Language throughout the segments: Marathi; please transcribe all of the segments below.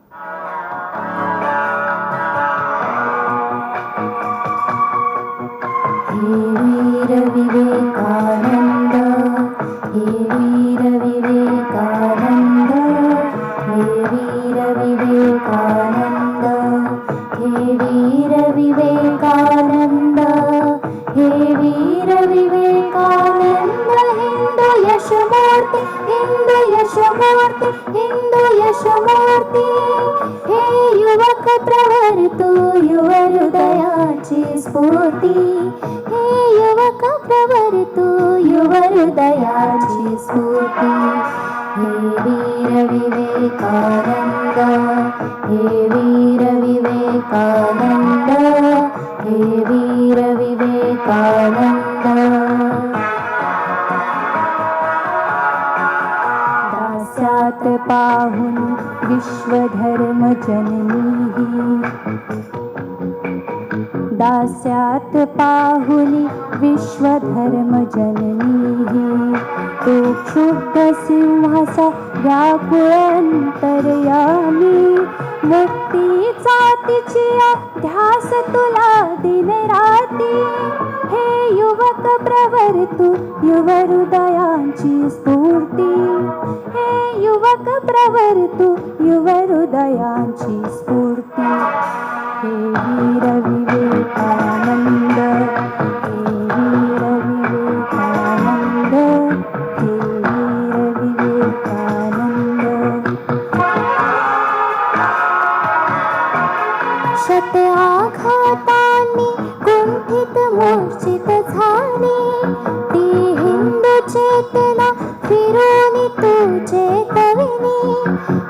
हे वीर विवेकानंद, हे वीर विवेकानंद, हे वीर विवेकानंद, हे वीर विवेकानंद, हे वीर विवेकानंद. हिंदू यशमूर्ती, हिंदू यशमूर्ती, हिंदू यशमूर्ती. हे युवक प्रवर तू युव हृदयाची स्फूर्ती. हे युवक प्रवर तू युव हृदयाची स्फूर्ती. हे वीर विवेकानंद, हे वीर विवेकानंद, हे वीर विवेकानंद. दास्यात पाहून विश्वधर्म जननी, दास्यात पाहुनी विश्वधर्म जननी. तो क्षुब्ध सिंहासा व्याकुळ अंतर्यामी. मुक्तीचा तिचिया ध्यास तुला दिन राती. हे युवक प्रवर तू युव हृदयांची स्फूर्ती. हे युवक प्रवर तू युव हृदयांची स्फूर्ती. हे वीर विवेकानंद, हे वीर विवेकानंद, हे वीर विवेकानंद. शत आघातांनी कुंठित मूर्छित झाली. ती हिंदू चेतना फिरून तू चेतविनी.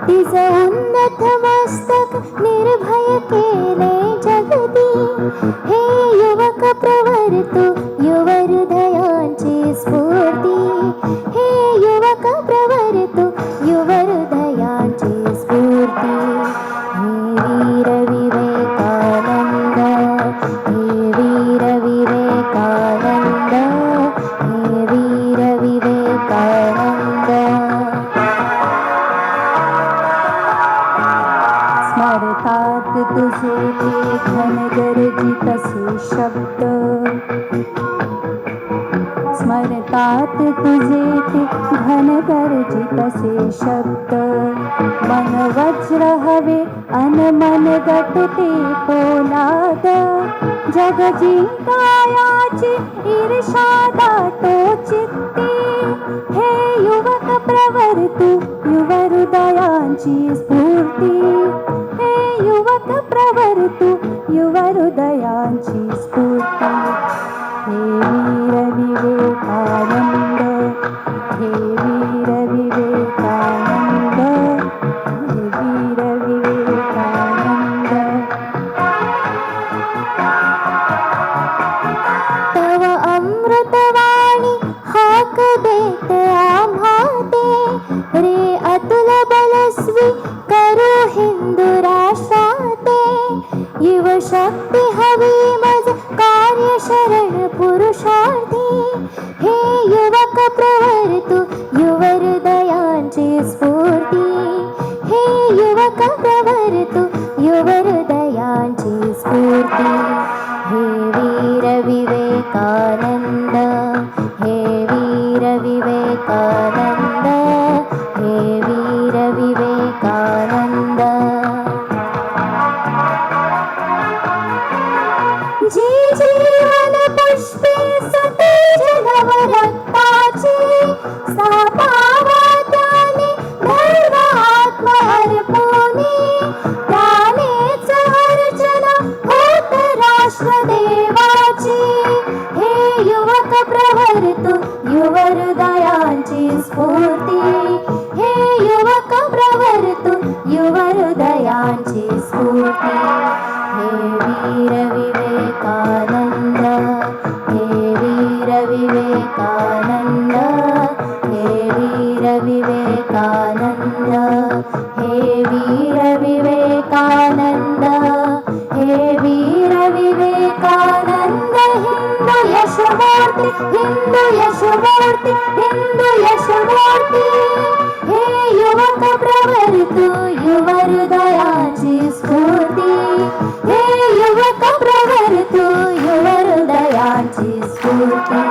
तिज उन्नत मस्तक निर्भय केले जगती. हे युवक प्रवर तू युव हृदयांची स्फूर्ती. हे युवक प्रवर तू युव हृदयांची स्फूर्ती. हे वीर विवेकानंद, हे वीर विवेकानंद, हे वीर विवेकानंद. स्मरतात तुझे ते घनगर्जित असे शब्द. स्मरतात तुझे ते घनगर्जित असे शब्द. मन वज्र हवे अन मन गटते पोलाद. जग जिंकायाची ईर्षा दाटो चित्ती. हे युवक प्रवर तू युव हृदयांची स्फूर्ती. हे युवक प्रवर तू युव हृदयांची स्फूर्ती. हे वीर विवेकानंद, हे वीर विवेकानंद, हे वीर विवेकानंद. तव अमृतवाणी हाक देत आम्हा ते. रे अतुल बलस्वी करू हिंदू राष्ट्राते. युव शक्ती हवी मज कार्य शरण पुरुषार्थी. हे युवक प्रवर तू युव हृदयांची स्फूर्ती. हे युवक प्रवर तू युव हृदयांची स्फूर्ती. हे वीर विवेकानंद, हे वीर विवेकानंद, हे वीर विवेकानंद. जी जीवन पुष्पे सतेज नवरत्नाची. सापावा त्याने धर्म आत्मा अर्पणी. त्यानेच अर्चना होत राष्ट्रदेवाची. हे युवक प्रवर तू युव हृदयांची स्फूर्ती. हे युवक प्रवर तू युव हृदयांची स्फूर्ती. हे वीर विवेकानंद, हे वीर विवेकानंद, हे वीर विवेकानंद, हे वीर विवेकानंद, हे वीर विवेकानंद. हिंदू यशमूर्ती, हिंदू यशमूर्ती, हिंदू यशमूर्ती. हे युवक प्रवर तू युव हृदया स्फूर्ति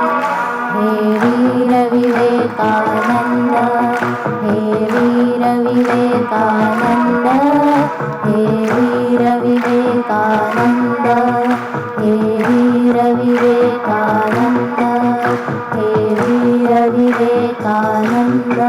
हे वीर विवेकानंद हे वीर विवेकानंद हे वीर विवेकानंद हे वीर विवेकानंद हे वीर विवेकानंद